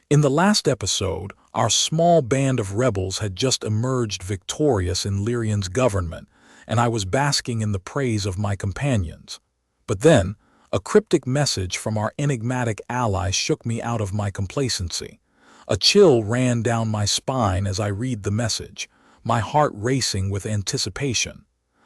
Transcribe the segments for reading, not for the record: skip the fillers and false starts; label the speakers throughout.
Speaker 1: In the last episode, our small band of rebels had just emerged victorious in Lyrian's government, and I was basking in the praise of my companions. But then, a cryptic message from our enigmatic ally shook me out of my complacency. A chill ran down my spine as I read the message, my heart racing with anticipation.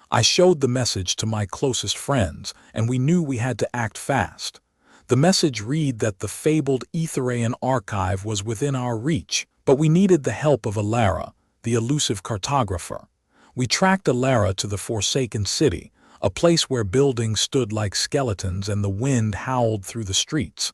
Speaker 1: I showed the message to my closest friends, and we knew we had to act fast. The message read that the fabled Aethereian archive was within our reach, but we needed the help of Aethereia, the elusive cartographer. We tracked Aethereia to the Forsaken City, a place where buildings stood like skeletons and the wind howled through the streets.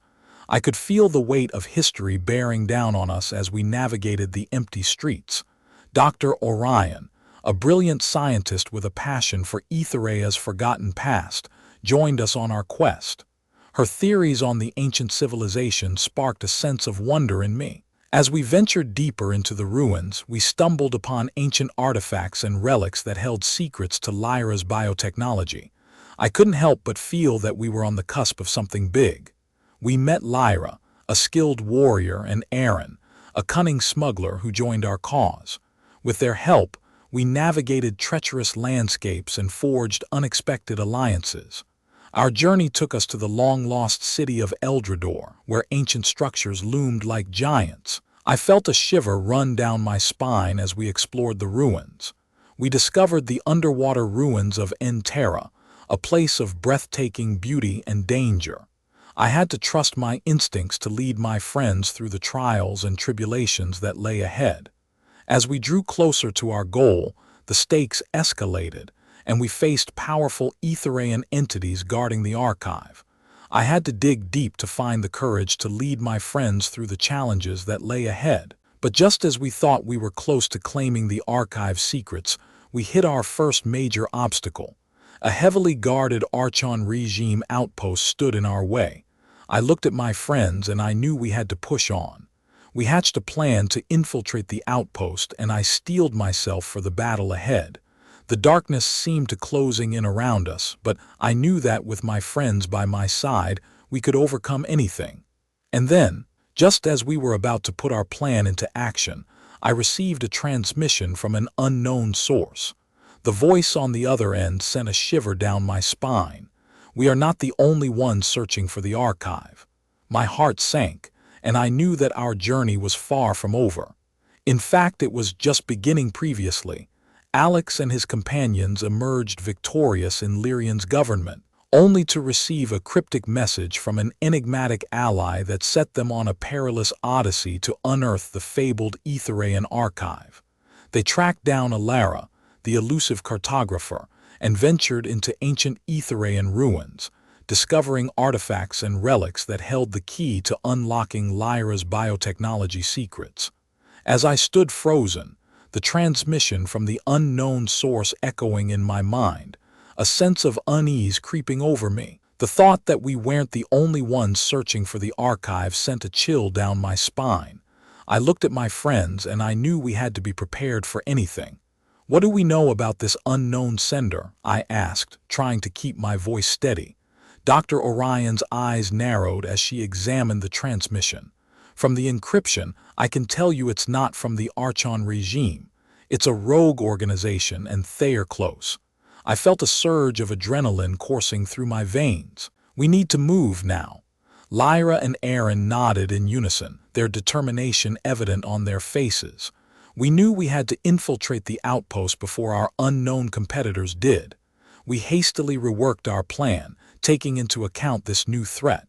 Speaker 1: I could feel the weight of history bearing down on us as we navigated the empty streets. Dr. Aethereian, a brilliant scientist with a passion for Aethereia's forgotten past, joined us on our quest. Her theories on the ancient civilization sparked a sense of wonder in me. As we ventured deeper into the ruins, we stumbled upon ancient artifacts and relics that held secrets to Lyra's biotechnology. I couldn't help but feel that we were on the cusp of something big. We met Lyra, a skilled warrior, and Aaron, a cunning smuggler who joined our cause. With their help, we navigated treacherous landscapes and forged unexpected alliances. Our journey took us to the long-lost city of Eldrador, where ancient structures loomed like giants. I felt a shiver run down my spine as we explored the ruins. We discovered the underwater ruins of Aethereia, a place of breathtaking beauty and danger. I had to trust my instincts to lead my friends through the trials and tribulations that lay ahead. As we drew closer to our goal, the stakes escalated, and we faced powerful Aethereian entities guarding the archive. I had to dig deep to find the courage to lead my friends through the challenges that lay ahead. But just as we thought we were close to claiming the archive's secrets, we hit our first major obstacle. A heavily guarded Archon regime outpost stood in our way. I looked at my friends and I knew we had to push on. We hatched a plan to infiltrate the outpost, and I steeled myself for the battle ahead. The darkness seemed to closing in around us, but I knew that with my friends by my side, we could overcome anything. And then, just as we were about to put our plan into action, I received a transmission from an unknown source. The voice on the other end sent a shiver down my spine. We are not the only ones searching for the archive. My heart sank, and I knew that our journey was far from over. In fact, it was just beginning. Previously, Alex and his companions emerged victorious in Lyrian's government, only to receive a cryptic message from an enigmatic ally that set them on a perilous odyssey to unearth the fabled Aethereian archive. They tracked down Aethereia, the elusive cartographer, and ventured into ancient Aethereian ruins, discovering artifacts and relics that held the key to unlocking Lyra's biotechnology secrets. As I stood frozen, the transmission from the unknown source echoing in my mind, a sense of unease creeping over me. The thought that we weren't the only ones searching for the archive sent a chill down my spine. I looked at my friends and I knew we had to be prepared for anything. "What do we know about this unknown sender?" I asked, trying to keep my voice steady. Dr. Aethereian's eyes narrowed as she examined the transmission. "From the encryption, I can tell you it's not from the Archon regime. It's a rogue organization, and they're close." I felt a surge of adrenaline coursing through my veins. "We need to move now." Lyra and Aaron nodded in unison, their determination evident on their faces. We knew we had to infiltrate the outpost before our unknown competitors did. We hastily reworked our plan, taking into account this new threat.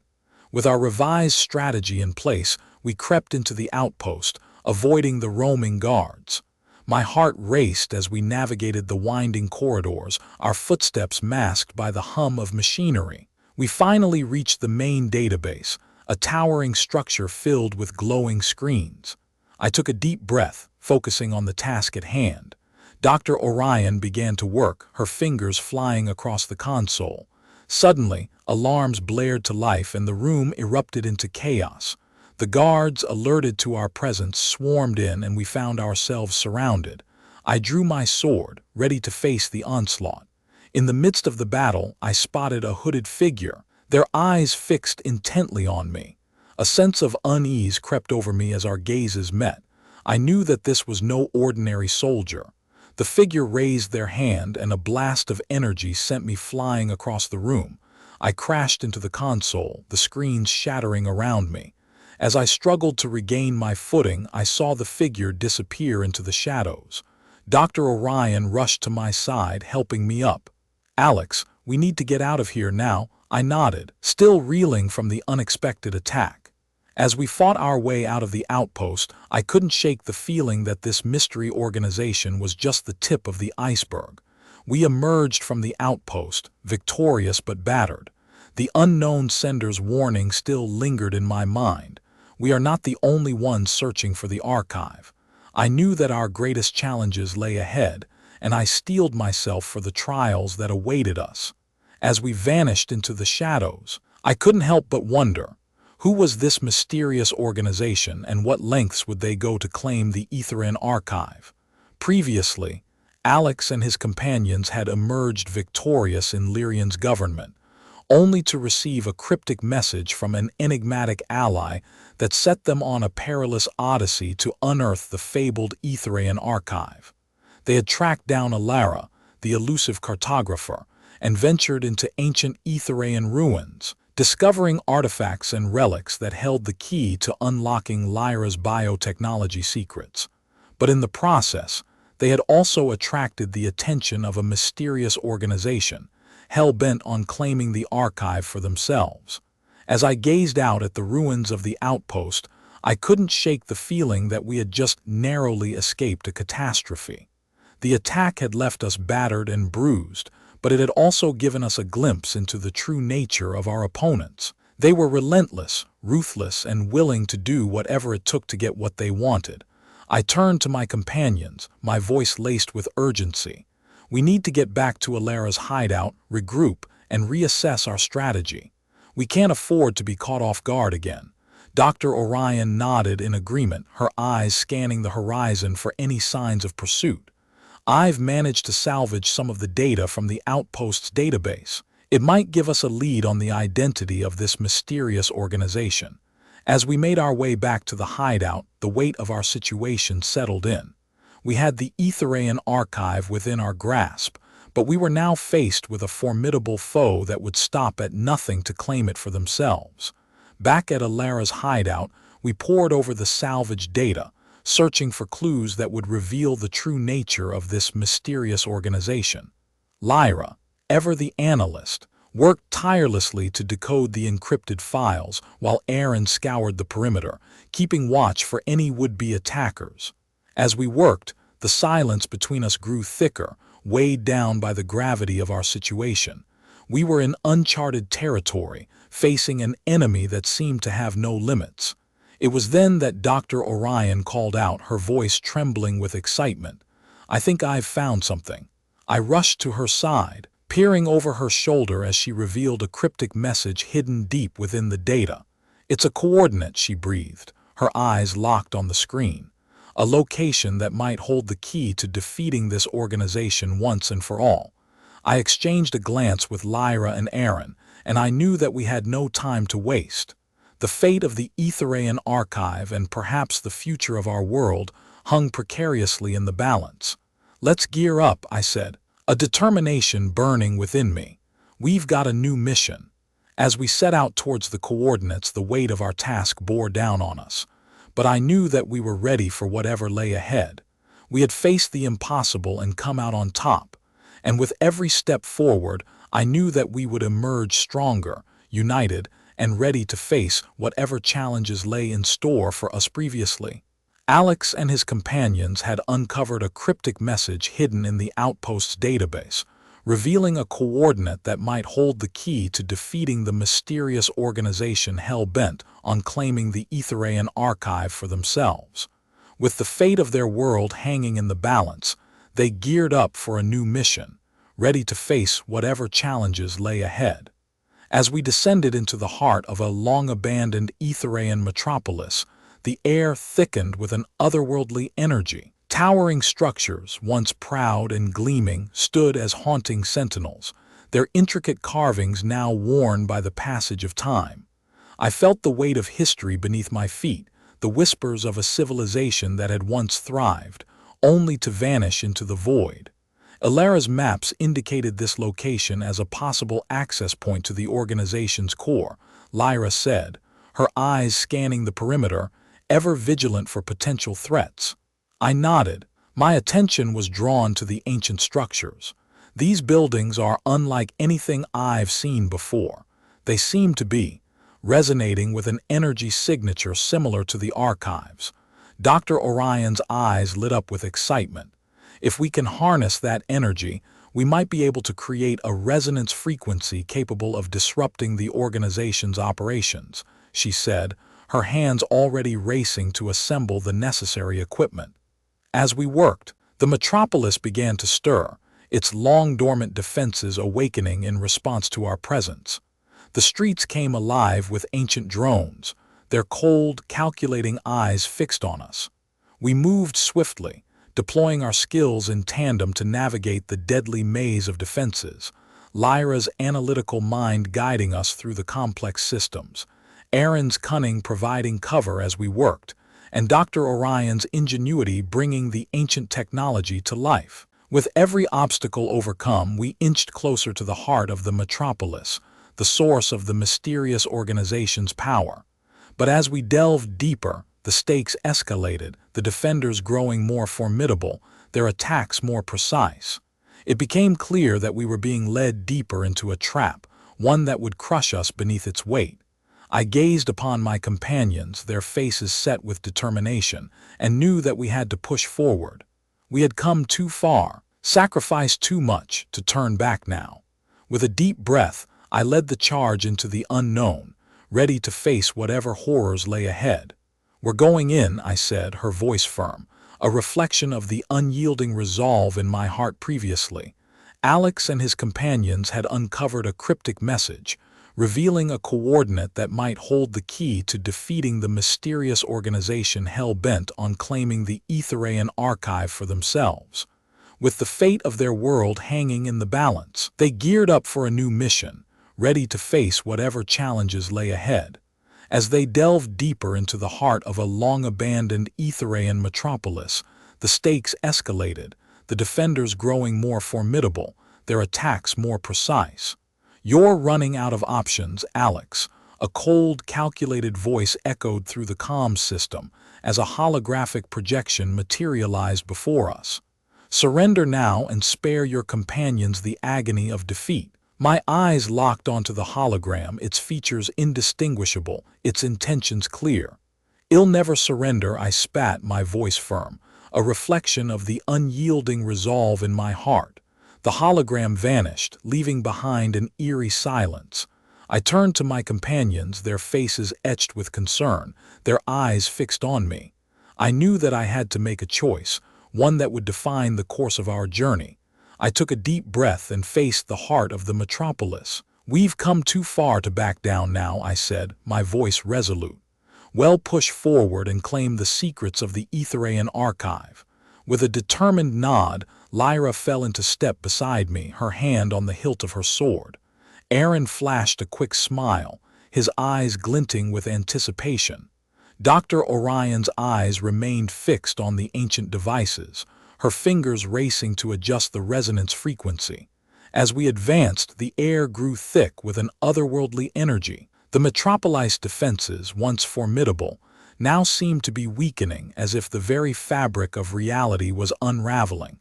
Speaker 1: With our revised strategy in place, we crept into the outpost, avoiding the roaming guards. My heart raced as we navigated the winding corridors, our footsteps masked by the hum of machinery. We finally reached the main database, a towering structure filled with glowing screens. I took a deep breath, focusing on the task at hand. Dr. Aethereian began to work, her fingers flying across the console. Suddenly, alarms blared to life and the room erupted into chaos. The guards, alerted to our presence, swarmed in and we found ourselves surrounded. I drew my sword, ready to face the onslaught. In the midst of the battle, I spotted a hooded figure, their eyes fixed intently on me. A sense of unease crept over me as our gazes met. I knew that this was no ordinary soldier. The figure raised their hand, and a blast of energy sent me flying across the room. I crashed into the console, the screens shattering around me. As I struggled to regain my footing, I saw the figure disappear into the shadows. Dr. Orion rushed to my side, helping me up. "Alex, we need to get out of here now," I nodded, still reeling from the unexpected attack. As we fought our way out of the outpost, I couldn't shake the feeling that this mystery organization was just the tip of the iceberg. We emerged from the outpost, victorious but battered. The unknown sender's warning still lingered in my mind. We are not the only ones searching for the archive. I knew that our greatest challenges lay ahead, and I steeled myself for the trials that awaited us. As we vanished into the shadows, I couldn't help but wonder, who was this mysterious organization and what lengths would they go to claim the Aethereian archive? Previously, Alex and his companions had emerged victorious in Lyrian's government, only to receive a cryptic message from an enigmatic ally that set them on a perilous odyssey to unearth the fabled Aethereian archive. They had tracked down Alara, the elusive cartographer, and ventured into ancient Aethereian ruins, discovering artifacts and relics that held the key to unlocking Lyra's biotechnology secrets. But in the process, they had also attracted the attention of a mysterious organization, hell-bent on claiming the archive for themselves. As I gazed out at the ruins of the outpost, I couldn't shake the feeling that we had just narrowly escaped a catastrophe. The attack had left us battered and bruised, but it had also given us a glimpse into the true nature of our opponents. They were relentless, ruthless, and willing to do whatever it took to get what they wanted. I turned to my companions, my voice laced with urgency. "We need to get back to Alara's hideout, regroup, and reassess our strategy. We can't afford to be caught off guard again." Dr. Orion nodded in agreement, her eyes scanning the horizon for any signs of pursuit. "I've managed to salvage some of the data from the outpost's database. It might give us a lead on the identity of this mysterious organization." As we made our way back to the hideout, the weight of our situation settled in. We had the Aethereian archive within our grasp, but we were now faced with a formidable foe that would stop at nothing to claim it for themselves. Back at Alara's hideout, we pored over the salvaged data, searching for clues that would reveal the true nature of this mysterious organization. Lyra, ever the analyst, worked tirelessly to decode the encrypted files, while Aaron scoured the perimeter, keeping watch for any would-be attackers. As we worked, the silence between us grew thicker, weighed down by the gravity of our situation. We were in uncharted territory, facing an enemy that seemed to have no limits. It was then that Dr. Orion called out, her voice trembling with excitement. "I think I've found something." I rushed to her side, peering over her shoulder as she revealed a cryptic message hidden deep within the data. "It's a coordinate," she breathed, her eyes locked on the screen. "A location that might hold the key to defeating this organization once and for all." I exchanged a glance with Lyra and Aaron, and I knew that we had no time to waste. The fate of the Aethereian archive and perhaps the future of our world hung precariously in the balance. "Let's gear up," I said, a determination burning within me. "We've got a new mission." As we set out towards the coordinates, the weight of our task bore down on us. But I knew that we were ready for whatever lay ahead. We had faced the impossible and come out on top. And with every step forward, I knew that we would emerge stronger, united, and ready to face whatever challenges lay in store for us previously. Alex and his companions had uncovered a cryptic message hidden in the outpost's database, revealing a coordinate that might hold the key to defeating the mysterious organization hell-bent on claiming the Aethereian archive for themselves. With the fate of their world hanging in the balance, they geared up for a new mission, ready to face whatever challenges lay ahead. As we descended into the heart of a long-abandoned Aethereian metropolis, the air thickened with an otherworldly energy. Towering structures, once proud and gleaming, stood as haunting sentinels, their intricate carvings now worn by the passage of time. I felt the weight of history beneath my feet, the whispers of a civilization that had once thrived, only to vanish into the void. Aethereia's maps indicated this location as a possible access point to the organization's core, Lyra said, her eyes scanning the perimeter, ever vigilant for potential threats. I nodded. My attention was drawn to the ancient structures. These buildings are unlike anything I've seen before. They seem to be resonating with an energy signature similar to the archives. Dr. Orion's eyes lit up with excitement. If we can harness that energy, we might be able to create a resonance frequency capable of disrupting the organization's operations, she said, her hands already racing to assemble the necessary equipment. As we worked, the metropolis began to stir, its long-dormant defenses awakening in response to our presence. The streets came alive with ancient drones, their cold, calculating eyes fixed on us. We moved swiftly, deploying our skills in tandem to navigate the deadly maze of defenses, Lyra's analytical mind guiding us through the complex systems, Aaron's cunning providing cover as we worked, and Dr. Orion's ingenuity bringing the ancient technology to life. With every obstacle overcome, we inched closer to the heart of the metropolis, the source of the mysterious organization's power. But as we delved deeper, the stakes escalated, the defenders growing more formidable, their attacks more precise. It became clear that we were being led deeper into a trap, one that would crush us beneath its weight. I gazed upon my companions, their faces set with determination, and knew that we had to push forward. We had come too far, sacrificed too much, to turn back now. With a deep breath, I led the charge into the unknown, ready to face whatever horrors lay ahead. "We're going in," I said, her voice firm, a reflection of the unyielding resolve in my heart previously. Alex and his companions had uncovered a cryptic message, revealing a coordinate that might hold the key to defeating the mysterious organization hell-bent on claiming the Aethereian archive for themselves. With the fate of their world hanging in the balance, they geared up for a new mission, ready to face whatever challenges lay ahead. As they delved deeper into the heart of a long-abandoned Aethereian metropolis, the stakes escalated, the defenders growing more formidable, their attacks more precise. "You're running out of options, Alex," a cold, calculated voice echoed through the comms system as a holographic projection materialized before us. "Surrender now and spare your companions the agony of defeat." My eyes locked onto the hologram, its features indistinguishable, its intentions clear. "I'll never surrender," I spat, my voice firm, a reflection of the unyielding resolve in my heart. The hologram vanished, leaving behind an eerie silence. I turned to my companions, their faces etched with concern, their eyes fixed on me. I knew that I had to make a choice, one that would define the course of our journey. I took a deep breath and faced the heart of the metropolis. "We've come too far to back down now," I said, my voice resolute. "We'll push forward and claim the secrets of the Aethereian archive." With a determined nod, Lyra fell into step beside me, her hand on the hilt of her sword. Aaron flashed a quick smile, his eyes glinting with anticipation. Dr. Orion's eyes remained fixed on the ancient devices, her fingers racing to adjust the resonance frequency. As we advanced, the air grew thick with an otherworldly energy. The metropolis defenses, once formidable, now seemed to be weakening, as if the very fabric of reality was unraveling.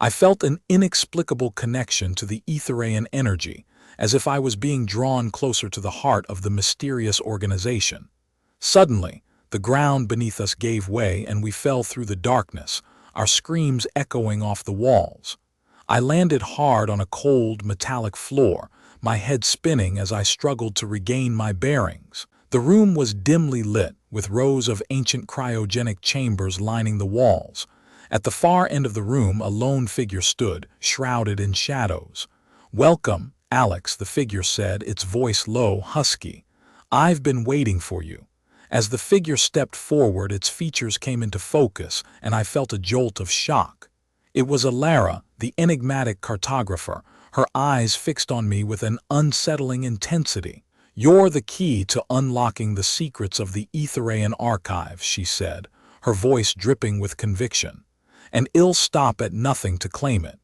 Speaker 1: I felt an inexplicable connection to the Aethereian energy, as if I was being drawn closer to the heart of the mysterious organization. Suddenly, the ground beneath us gave way and we fell through the darkness, our screams echoing off the walls. I landed hard on a cold, metallic floor, my head spinning as I struggled to regain my bearings. The room was dimly lit, with rows of ancient cryogenic chambers lining the walls. At the far end of the room, a lone figure stood, shrouded in shadows. "Welcome, Alex," the figure said, its voice low, husky. "I've been waiting for you." As the figure stepped forward, its features came into focus, and I felt a jolt of shock. It was Aethereia, the enigmatic cartographer, her eyes fixed on me with an unsettling intensity. "You're the key to unlocking the secrets of the Aethereian archive," she said, her voice dripping with conviction. "And I'll stop at nothing to claim it."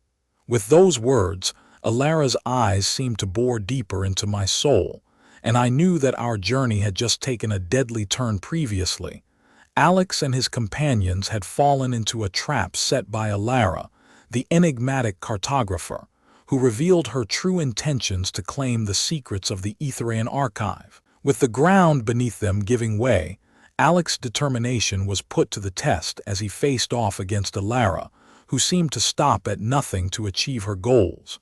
Speaker 1: With those words, Aethereia's eyes seemed to bore deeper into my soul, and I knew that our journey had just taken a deadly turn previously. Alex and his companions had fallen into a trap set by Aethereia, the enigmatic cartographer, who revealed her true intentions to claim the secrets of the Aethereian archive. With the ground beneath them giving way, Alex's determination was put to the test as he faced off against Aethereia, who seemed to stop at nothing to achieve her goals.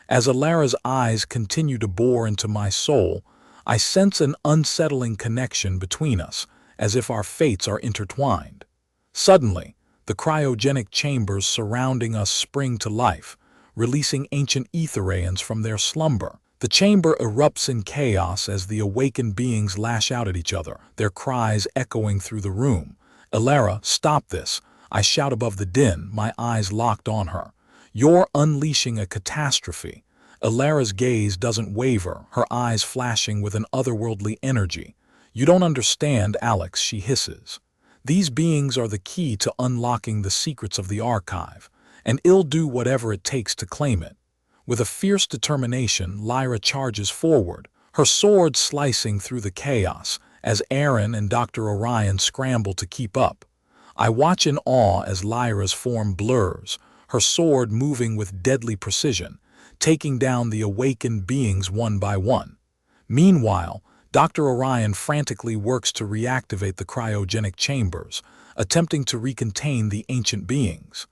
Speaker 1: As Aethereia's eyes continue to bore into my soul, I sense an unsettling connection between us, as if our fates are intertwined. Suddenly, the cryogenic chambers surrounding us spring to life, releasing ancient Aethereians from their slumber. The chamber erupts in chaos as the awakened beings lash out at each other, their cries echoing through the room. "Aethereia, stop this!" I shout above the din, my eyes locked on her. "You're unleashing a catastrophe." Aethereia's gaze doesn't waver, her eyes flashing with an otherworldly energy. "You don't understand, Alex," she hisses. "These beings are the key to unlocking the secrets of the archive, and I'll do whatever it takes to claim it." With a fierce determination, Lyra charges forward, her sword slicing through the chaos as Aaron and Dr. Orion scramble to keep up. I watch in awe as Lyra's form blurs, her sword moving with deadly precision, taking down the awakened beings one by one. Meanwhile, Dr. Orion frantically works to reactivate the cryogenic chambers, attempting to recontain the ancient beings.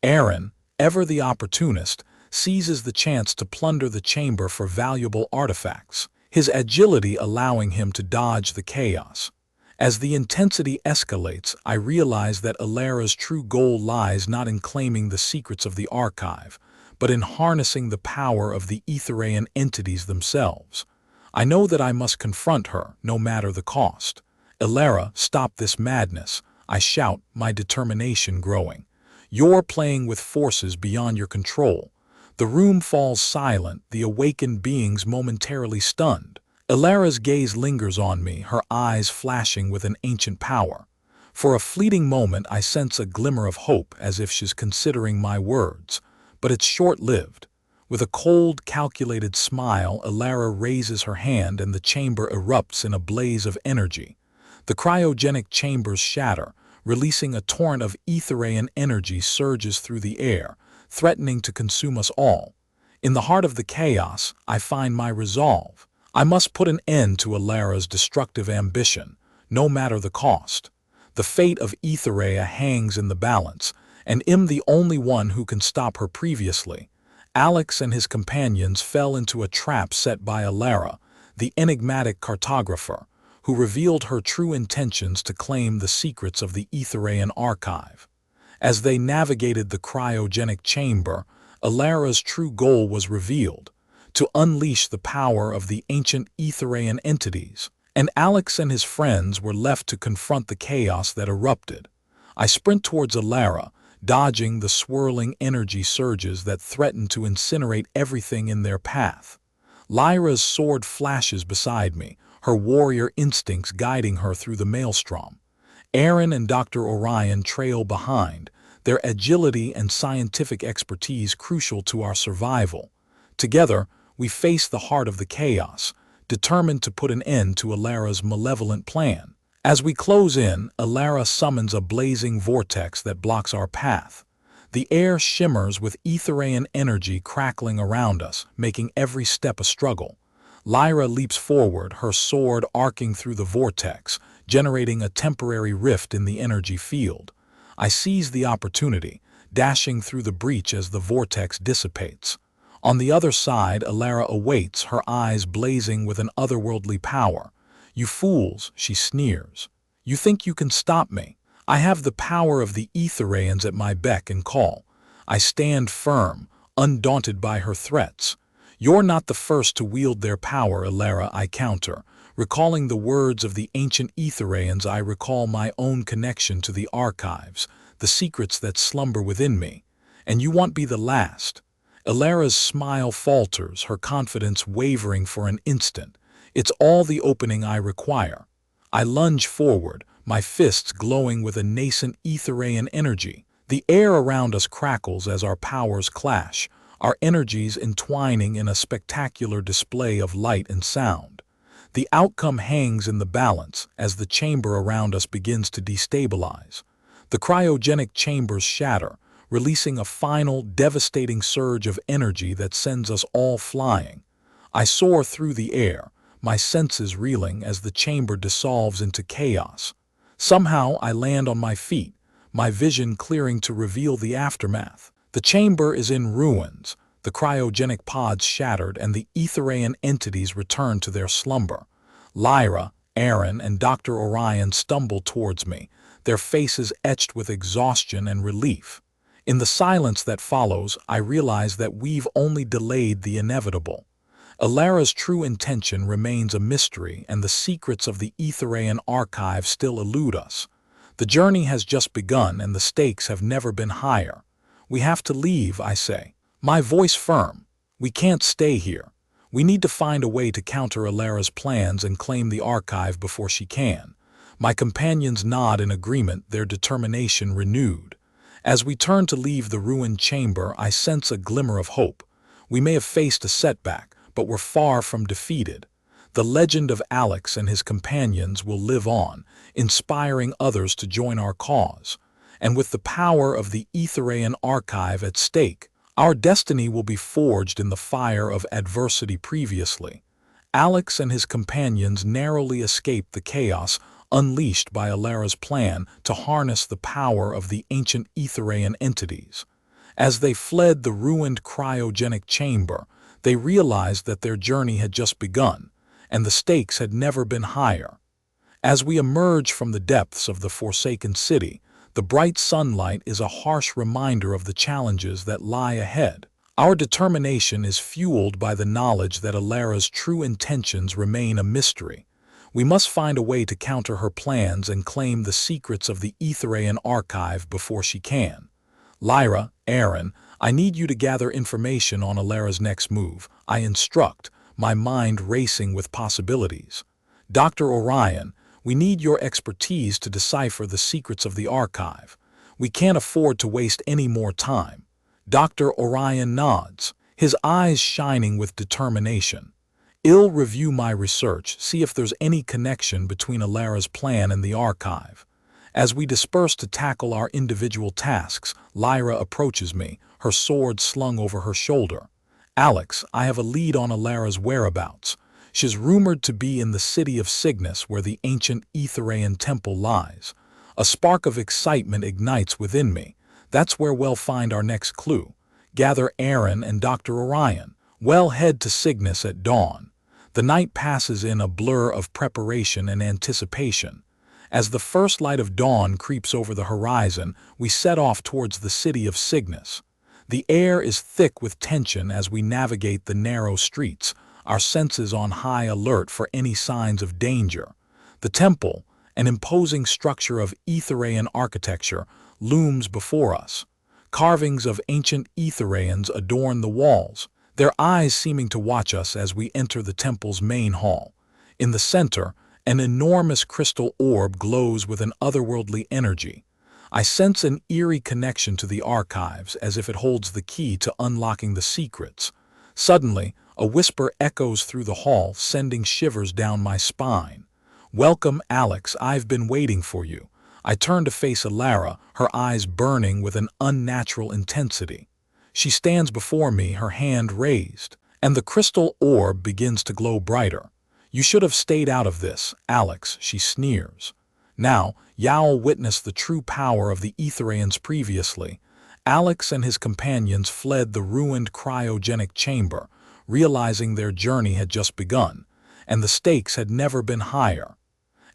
Speaker 1: Aaron, ever the opportunist, seizes the chance to plunder the chamber for valuable artifacts, his agility allowing him to dodge the chaos. As the intensity escalates, I realize that Aethereia's true goal lies not in claiming the secrets of the archive, but in harnessing the power of the Aethereian entities themselves. I know that I must confront her, no matter the cost. "Aethereia, stop this madness," I shout, my determination growing. "You're playing with forces beyond your control." The room falls silent, the awakened beings momentarily stunned. Aethereia's gaze lingers on me, her eyes flashing with an ancient power. For a fleeting moment I sense a glimmer of hope, as if she's considering my words. But it's short-lived. With a cold, calculated smile, Aethereia raises her hand and the chamber erupts in a blaze of energy. The cryogenic chambers shatter, releasing a torrent of Aethereian energy surges through the air, threatening to consume us all. In the heart of the chaos, I find my resolve. I must put an end to Aethereia's destructive ambition, no matter the cost. The fate of Aethereia hangs in the balance, and I'm the only one who can stop her previously. Alex and his companions fell into a trap set by Aethereia, the enigmatic cartographer, who revealed her true intentions to claim the secrets of the Aethereian archive. As they navigated the cryogenic chamber, Aethereia's true goal was revealed: to unleash the power of the ancient Aethereian entities, and Alex and his friends were left to confront the chaos that erupted. I sprint towards Aethereia, dodging the swirling energy surges that threatened to incinerate everything in their path. Lyra's sword flashes beside me, her warrior instincts guiding her through the maelstrom. Aaron and Dr. Orion trail behind, their agility and scientific expertise crucial to our survival. Together, we face the heart of the chaos, determined to put an end to Aethereia's malevolent plan. As we close in, Aethereia summons a blazing vortex that blocks our path. The air shimmers with Aethereian energy crackling around us, making every step a struggle. Lyra leaps forward, her sword arcing through the vortex, generating a temporary rift in the energy field. I seize the opportunity, dashing through the breach as the vortex dissipates. On the other side, Aethereia awaits, her eyes blazing with an otherworldly power. "You fools," she sneers. "You think you can stop me? I have the power of the Aethereians at my beck and call." I stand firm, undaunted by her threats. "You're not the first to wield their power, Aethereia," I counter. Recalling the words of the ancient Aethereians, I recall my own connection to the archives, the secrets that slumber within me. "And you won't be the last." Aethereia's smile falters, her confidence wavering for an instant. It's all the opening I require. I lunge forward, my fists glowing with a nascent Aethereian energy. The air around us crackles as our powers clash, our energies entwining in a spectacular display of light and sound. The outcome hangs in the balance as the chamber around us begins to destabilize. The cryogenic chambers shatter, releasing a final, devastating surge of energy that sends us all flying. I soar through the air, my senses reeling as the chamber dissolves into chaos. Somehow I land on my feet, my vision clearing to reveal the aftermath. The chamber is in ruins, the cryogenic pods shattered, and the Aethereian entities return to their slumber. Lyra, Aaron, and Dr. Orion stumble towards me, their faces etched with exhaustion and relief. In the silence that follows, I realize that we've only delayed the inevitable. Aethereia's true intention remains a mystery, and the secrets of the Aethereian archive still elude us. The journey has just begun, and the stakes have never been higher. We have to leave, I say, my voice firm. We can't stay here. We need to find a way to counter Aethereia's plans and claim the archive before she can. My companions nod in agreement, their determination renewed. As we turn to leave the ruined chamber, I sense a glimmer of hope. We may have faced a setback, but we're far from defeated. The legend of Alex and his companions will live on, inspiring others to join our cause. And with the power of the Aethereian archive at stake, our destiny will be forged in the fire of adversity. Previously, Alex and his companions narrowly escaped the chaos unleashed by Aethereia's plan to harness the power of the ancient Aethereian entities. As they fled the ruined cryogenic chamber, they realized that their journey had just begun, and the stakes had never been higher. As we emerge from the depths of the forsaken city, the bright sunlight is a harsh reminder of the challenges that lie ahead. Our determination is fueled by the knowledge that Aethereia's true intentions remain a mystery. We must find a way to counter her plans and claim the secrets of the Aethereian archive before she can. Lyra, Aaron, I need you to gather information on Aethereia's next move, I instruct, my mind racing with possibilities. Dr. Orion, we need your expertise to decipher the secrets of the archive. We can't afford to waste any more time. Dr. Orion nods, his eyes shining with determination. I'll review my research, see if there's any connection between Aethereia's plan and the archive. As we disperse to tackle our individual tasks, Lyra approaches me, her sword slung over her shoulder. Alex, I have a lead on Aethereia's whereabouts. She's rumored to be in the city of Cygnus, where the ancient Aethereian temple lies. A spark of excitement ignites within me. That's where we'll find our next clue. Gather Aaron and Dr. Orion. We'll head to Cygnus at dawn. The night passes in a blur of preparation and anticipation. As the first light of dawn creeps over the horizon, we set off towards the city of Cygnus. The air is thick with tension as we navigate the narrow streets, our senses on high alert for any signs of danger. The temple, an imposing structure of Aethereian architecture, looms before us. Carvings of ancient Aethereians adorn the walls, their eyes seeming to watch us as we enter the temple's main hall. In the center, an enormous crystal orb glows with an otherworldly energy. I sense an eerie connection to the archives, as if it holds the key to unlocking the secrets. Suddenly, a whisper echoes through the hall, sending shivers down my spine. "Welcome, Alex, I've been waiting for you." I turn to face Aethereia, her eyes burning with an unnatural intensity. She stands before me, her hand raised, and the crystal orb begins to glow brighter. "You should have stayed out of this, Alex," she sneers. Now, Yael witnessed the true power of the Aethereians. Previously, Alex and his companions fled the ruined cryogenic chamber, realizing their journey had just begun, and the stakes had never been higher.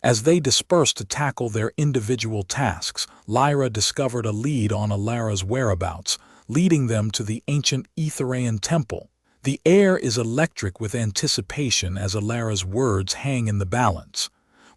Speaker 1: As they dispersed to tackle their individual tasks, Lyra discovered a lead on Aethereia's whereabouts, leading them to the ancient Aethereian temple. The air is electric with anticipation as Aethereia's words hang in the balance.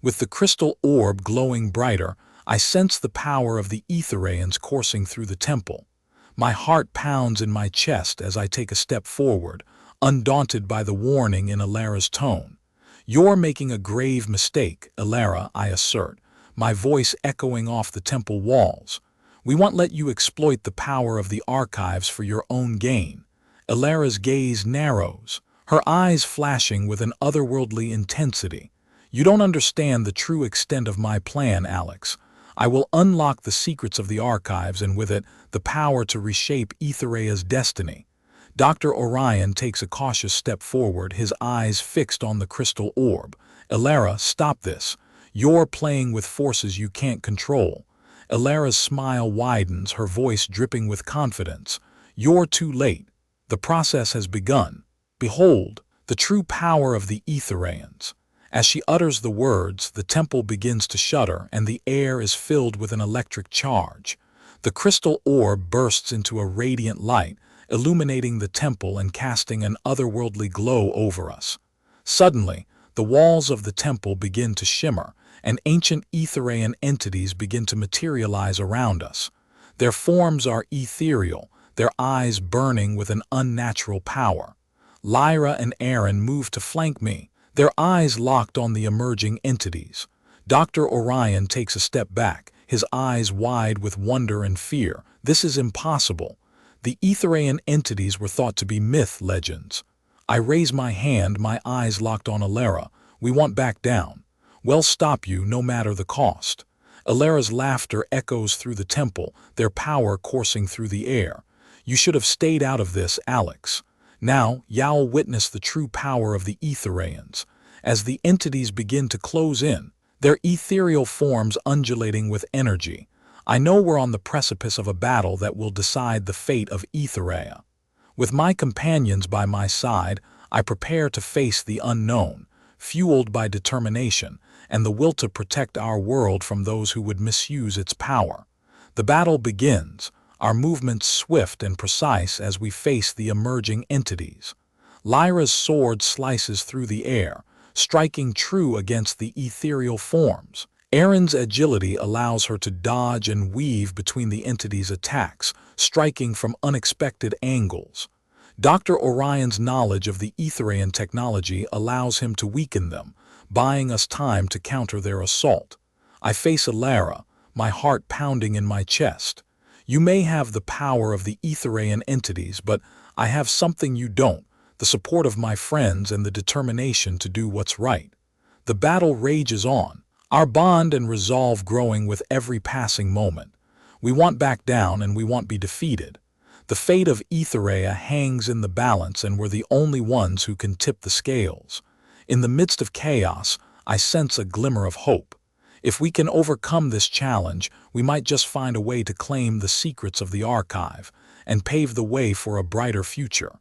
Speaker 1: With the crystal orb glowing brighter, I sense the power of the Aethereians coursing through the temple. My heart pounds in my chest as I take a step forward, undaunted by the warning in Aethereia's tone. "You're making a grave mistake, Aethereia," I assert, my voice echoing off the temple walls. "We won't let you exploit the power of the archives for your own gain." Aethereia's gaze narrows, her eyes flashing with an otherworldly intensity. "You don't understand the true extent of my plan, Alex. I will unlock the secrets of the archives and with it, the power to reshape Aethereia's destiny." Dr. Orion takes a cautious step forward, his eyes fixed on the crystal orb. "Aethereia, stop this. You're playing with forces you can't control." Aethereia's smile widens, her voice dripping with confidence. "You're too late. The process has begun. Behold, the true power of the Aethereians." As she utters the words, the temple begins to shudder and the air is filled with an electric charge. The crystal orb bursts into a radiant light, illuminating the temple and casting an otherworldly glow over us. Suddenly, the walls of the temple begin to shimmer, and ancient Aethereian entities begin to materialize around us. Their forms are ethereal, their eyes burning with an unnatural power. Lyra and Aaron move to flank me, their eyes locked on the emerging entities. Dr. Orion takes a step back, his eyes wide with wonder and fear. "This is impossible. The Aethereian entities were thought to be myth legends." I raise my hand, my eyes locked on Aethereia. "We won't back down. We'll stop you no matter the cost." Aethereia's laughter echoes through the temple, their power coursing through the air. "You should have stayed out of this, Alex." Now, you'll witness the true power of the Aethereians. As the entities begin to close in, their ethereal forms undulating with energy, I know we're on the precipice of a battle that will decide the fate of Aethereia. With my companions by my side, I prepare to face the unknown, fueled by determination and the will to protect our world from those who would misuse its power. The battle begins, our movements swift and precise as we face the emerging entities. Lyra's sword slices through the air, striking true against the ethereal forms. Aaron's agility allows her to dodge and weave between the entities' attacks, striking from unexpected angles. Dr. Orion's knowledge of the Aethereian technology allows him to weaken them, buying us time to counter their assault. I face Aethereia, my heart pounding in my chest. "You may have the power of the Aethereian entities, but I have something you don't, the support of my friends and the determination to do what's right." The battle rages on, our bond and resolve growing with every passing moment. We won't back down and we won't be defeated. The fate of Aethereia hangs in the balance and we're the only ones who can tip the scales. In the midst of chaos, I sense a glimmer of hope. If we can overcome this challenge, we might just find a way to claim the secrets of the archive and pave the way for a brighter future.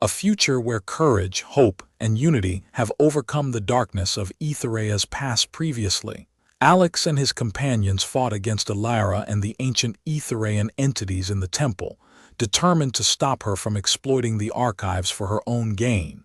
Speaker 1: A future where courage, hope, and unity have overcome the darkness of Aethereia's past previously. Alex and his companions fought against Aethereia and the ancient Aethereian entities in the temple, determined to stop her from exploiting the archives for her own gain.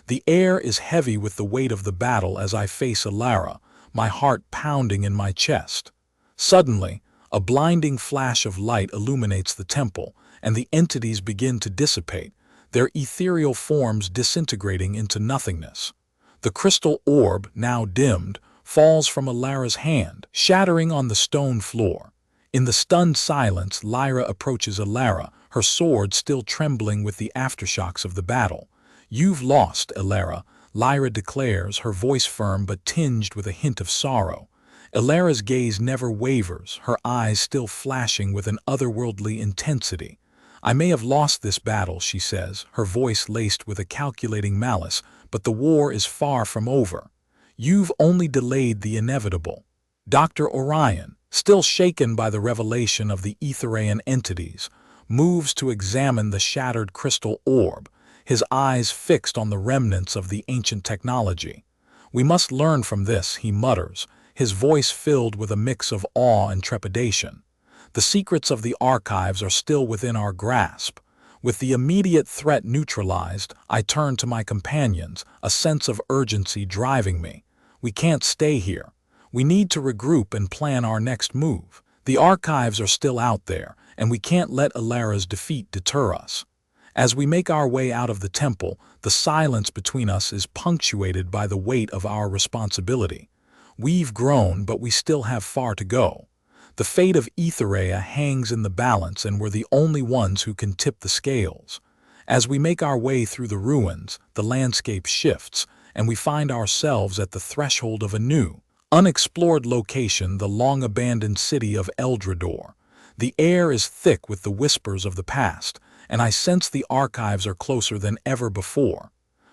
Speaker 1: The air is heavy with the weight of the battle as I face Aethereia, my heart pounding in my chest. Suddenly, a blinding flash of light illuminates the temple, and the entities begin to dissipate, their ethereal forms disintegrating into nothingness. The crystal orb, now dimmed, falls from Aethereia's hand, shattering on the stone floor. In the stunned silence, Lyra approaches Aethereia, her sword still trembling with the aftershocks of the battle. "You've lost, Aethereia," Lyra declares, her voice firm but tinged with a hint of sorrow. Aethereia's gaze never wavers, her eyes still flashing with an otherworldly intensity. "I may have lost this battle," she says, her voice laced with a calculating malice, "but the war is far from over. You've only delayed the inevitable." Dr. Orion, still shaken by the revelation of the Aethereian entities, moves to examine the shattered crystal orb, his eyes fixed on the remnants of the ancient technology. "We must learn from this," he mutters, his voice filled with a mix of awe and trepidation. "The secrets of the archives are still within our grasp." With the immediate threat neutralized, I turn to my companions, a sense of urgency driving me. "We can't stay here. We need to regroup and plan our next move. The archives are still out there, and we can't let Aethereia's defeat deter us." As we make our way out of the temple, the silence between us is punctuated by the weight of our responsibility. We've grown, but we still have far to go. The fate of Aethereia hangs in the balance, and we're the only ones who can tip the scales. As we make our way through the ruins, the landscape shifts, and we find ourselves at the threshold of a new, unexplored location, the long-abandoned city of Eldredor. The air is thick with the whispers of the past, and I sense the archives are closer than ever before.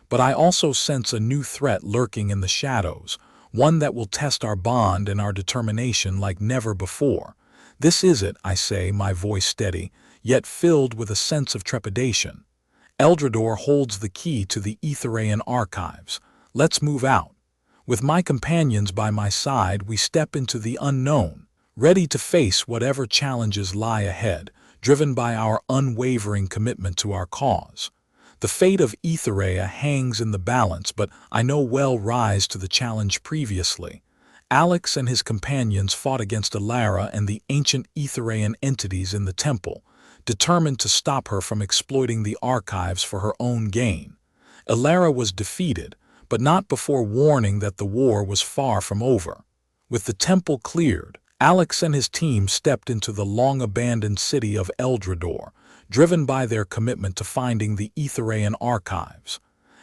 Speaker 1: But I also sense a new threat lurking in the shadows, one that will test our bond and our determination like never before. This is it, I say, my voice steady, yet filled with a sense of trepidation. Eldredor holds the key to the Aethereian archives. Let's move out. With my companions by my side, we step into the unknown, ready to face whatever challenges lie ahead, driven by our unwavering commitment to our cause. The fate of Aethereia hangs in the balance, but I know we'll rise to the challenge previously. Alex and his companions fought against Alara and the ancient Aethereian entities in the temple, determined to stop her from exploiting the archives for her own gain. Alara was defeated, but not before warning that the war was far from over. With the temple cleared, Alex and his team stepped into the long-abandoned city of Eldredor, driven by their commitment to finding the Aethereian archives.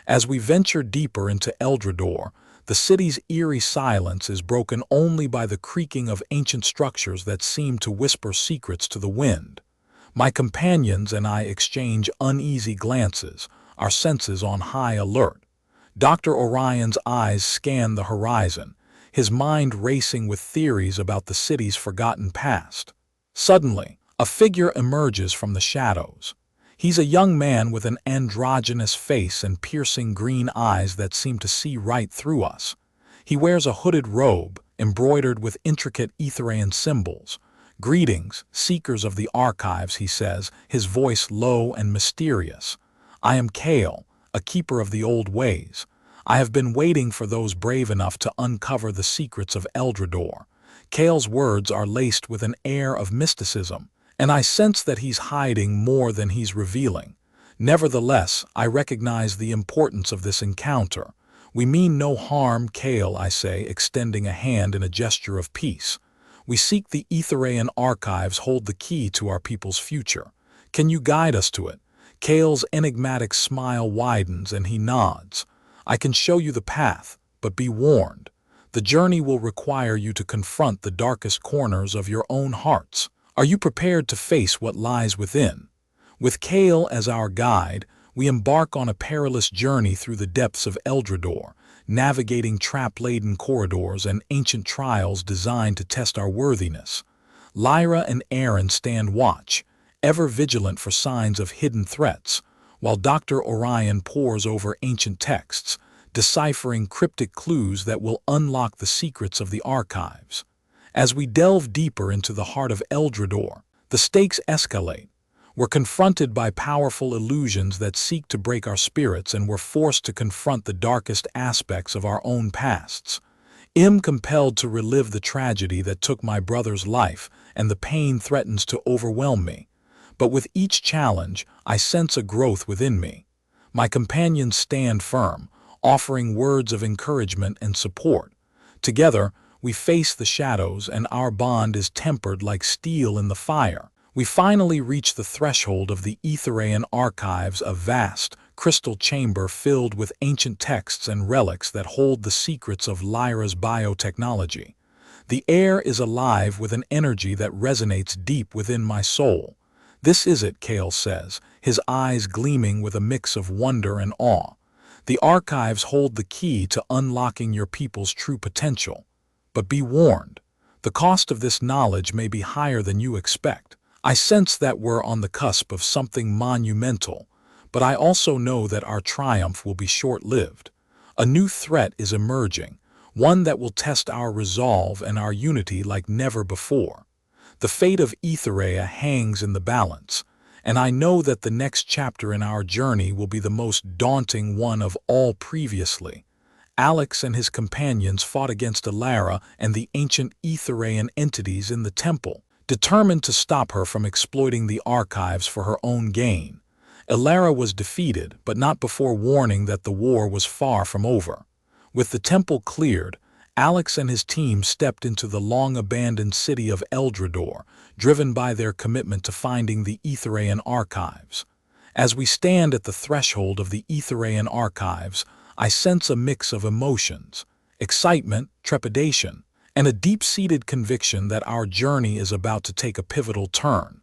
Speaker 1: As we venture deeper into Eldredor, the city's eerie silence is broken only by the creaking of ancient structures that seem to whisper secrets to the wind. My companions and I exchange uneasy glances, our senses on high alert. Dr. Orion's eyes scan the horizon, his mind racing with theories about the city's forgotten past. Suddenly, a figure emerges from the shadows. He's a young man with an androgynous face and piercing green eyes that seem to see right through us. He wears a hooded robe, embroidered with intricate Aethereian symbols. "Greetings, seekers of the archives," he says, his voice low and mysterious. "I am Kale, a keeper of the old ways. I have been waiting for those brave enough to uncover the secrets of Eldredor." Kale's words are laced with an air of mysticism, and I sense that he's hiding more than he's revealing. Nevertheless, I recognize the importance of this encounter. "We mean no harm, Kale," I say, extending a hand in a gesture of peace. "We seek the Aethereian archives hold the key to our people's future. Can you guide us to it?" Kale's enigmatic smile widens and he nods. "I can show you the path, but be warned. The journey will require you to confront the darkest corners of your own hearts. Are you prepared to face what lies within?" With Kale as our guide, we embark on a perilous journey through the depths of Eldredor, navigating trap-laden corridors and ancient trials designed to test our worthiness. Lyra and Aaron stand watch, ever vigilant for signs of hidden threats, while Dr. Orion pores over ancient texts, deciphering cryptic clues that will unlock the secrets of the archives. As we delve deeper into the heart of Eldredor, the stakes escalate. We're confronted by powerful illusions that seek to break our spirits, and we're forced to confront the darkest aspects of our own pasts. I'm compelled to relive the tragedy that took my brother's life, and the pain threatens to overwhelm me. But with each challenge, I sense a growth within me. My companions stand firm, offering words of encouragement and support. Together, we face the shadows, and our bond is tempered like steel in the fire. We finally reach the threshold of the Aethereian archives, a vast, crystal chamber filled with ancient texts and relics that hold the secrets of Lyra's biotechnology. The air is alive with an energy that resonates deep within my soul. "This is it," Kale says, his eyes gleaming with a mix of wonder and awe. "The archives hold the key to unlocking your people's true potential. But be warned, the cost of this knowledge may be higher than you expect." I sense that we're on the cusp of something monumental, but I also know that our triumph will be short-lived. A new threat is emerging, one that will test our resolve and our unity like never before. The fate of Aethereia hangs in the balance, and I know that the next chapter in our journey will be the most daunting one of all previously. Alex and his companions fought against Alara and the ancient Aethereian entities in the temple, determined to stop her from exploiting the archives for her own gain. Aethereia was defeated, but not before warning that the war was far from over. With the temple cleared, Alex and his team stepped into the long-abandoned city of Eldrador, driven by their commitment to finding the Aethereian archives. As we stand at the threshold of the Aethereian archives, I sense a mix of emotions: excitement, trepidation, and a deep-seated conviction that our journey is about to take a pivotal turn.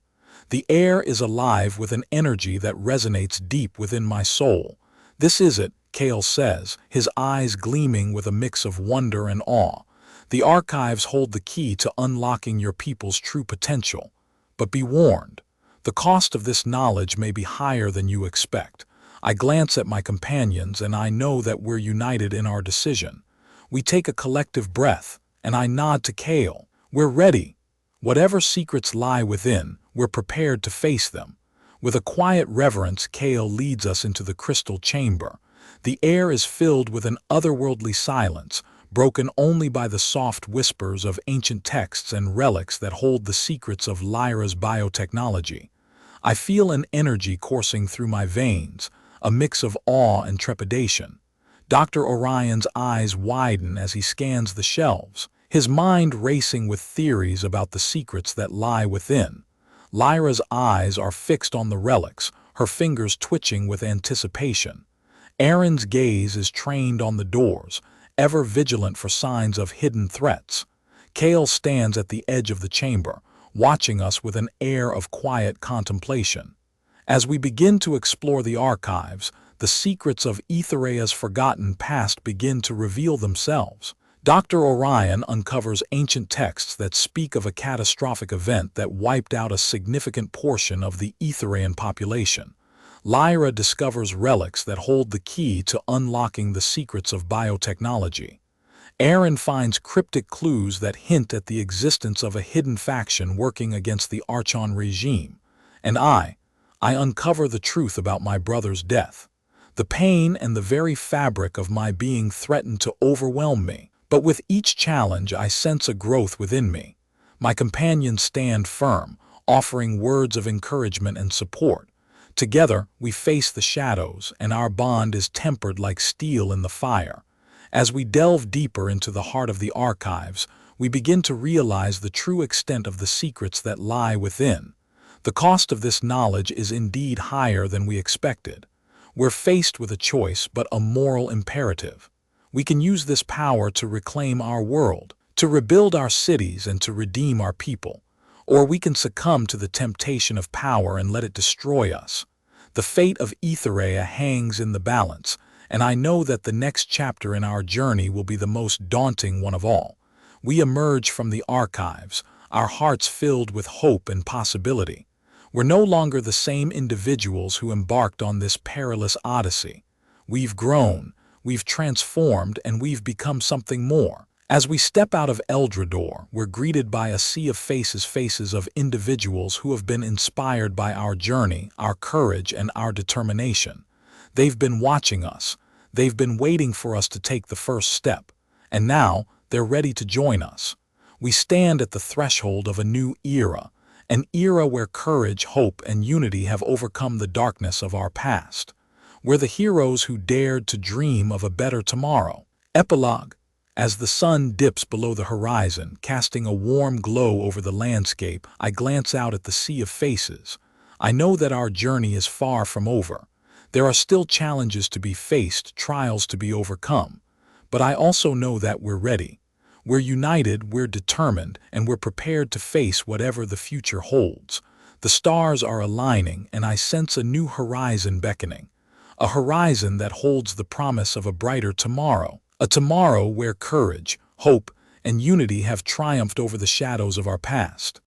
Speaker 1: The air is alive with an energy that resonates deep within my soul. "This is it," Kale says, his eyes gleaming with a mix of wonder and awe. "The archives hold the key to unlocking your people's true potential. But be warned, the cost of this knowledge may be higher than you expect." I glance at my companions, and I know that we're united in our decision. We take a collective breath, and I nod to Kale. We're ready. Whatever secrets lie within, we're prepared to face them. With a quiet reverence, Kale leads us into the crystal chamber. The air is filled with an otherworldly silence, broken only by the soft whispers of ancient texts and relics that hold the secrets of Lyra's biotechnology. I feel an energy coursing through my veins, a mix of awe and trepidation. Dr. Orion's eyes widen as he scans the shelves, his mind racing with theories about the secrets that lie within. Lyra's eyes are fixed on the relics, her fingers twitching with anticipation. Aaron's gaze is trained on the doors, ever vigilant for signs of hidden threats. Kale stands at the edge of the chamber, watching us with an air of quiet contemplation. As we begin to explore the archives, the secrets of Aethereia's forgotten past begin to reveal themselves. Dr. Orion uncovers ancient texts that speak of a catastrophic event that wiped out a significant portion of the Aethereian population. Lyra discovers relics that hold the key to unlocking the secrets of biotechnology. Aaron finds cryptic clues that hint at the existence of a hidden faction working against the Archon regime. And I uncover the truth about my brother's death. The pain and the very fabric of my being threaten to overwhelm me. But with each challenge, I sense a growth within me. My companions stand firm, offering words of encouragement and support. Together, we face the shadows, and our bond is tempered like steel in the fire. As we delve deeper into the heart of the archives, we begin to realize the true extent of the secrets that lie within. The cost of this knowledge is indeed higher than we expected. We're faced with a choice, but a moral imperative. We can use this power to reclaim our world, to rebuild our cities, and to redeem our people. Or we can succumb to the temptation of power and let it destroy us. The fate of Aethereia hangs in the balance, and I know that the next chapter in our journey will be the most daunting one of all. We emerge from the archives, our hearts filled with hope and possibility. We're no longer the same individuals who embarked on this perilous odyssey. We've grown, we've transformed, and we've become something more. As we step out of Eldrador, we're greeted by a sea of faces of individuals who have been inspired by our journey, our courage, and our determination. They've been watching us. They've been waiting for us to take the first step. And now, they're ready to join us. We stand at the threshold of a new era, an era where courage, hope, and unity have overcome the darkness of our past. We're the heroes who dared to dream of a better tomorrow. Epilogue. As the sun dips below the horizon, casting a warm glow over the landscape, I glance out at the sea of faces. I know that our journey is far from over. There are still challenges to be faced, trials to be overcome. But I also know that we're ready. We're united, we're determined, and we're prepared to face whatever the future holds. The stars are aligning, and I sense a new horizon beckoning. A horizon that holds the promise of a brighter tomorrow. A tomorrow where courage, hope, and unity have triumphed over the shadows of our past.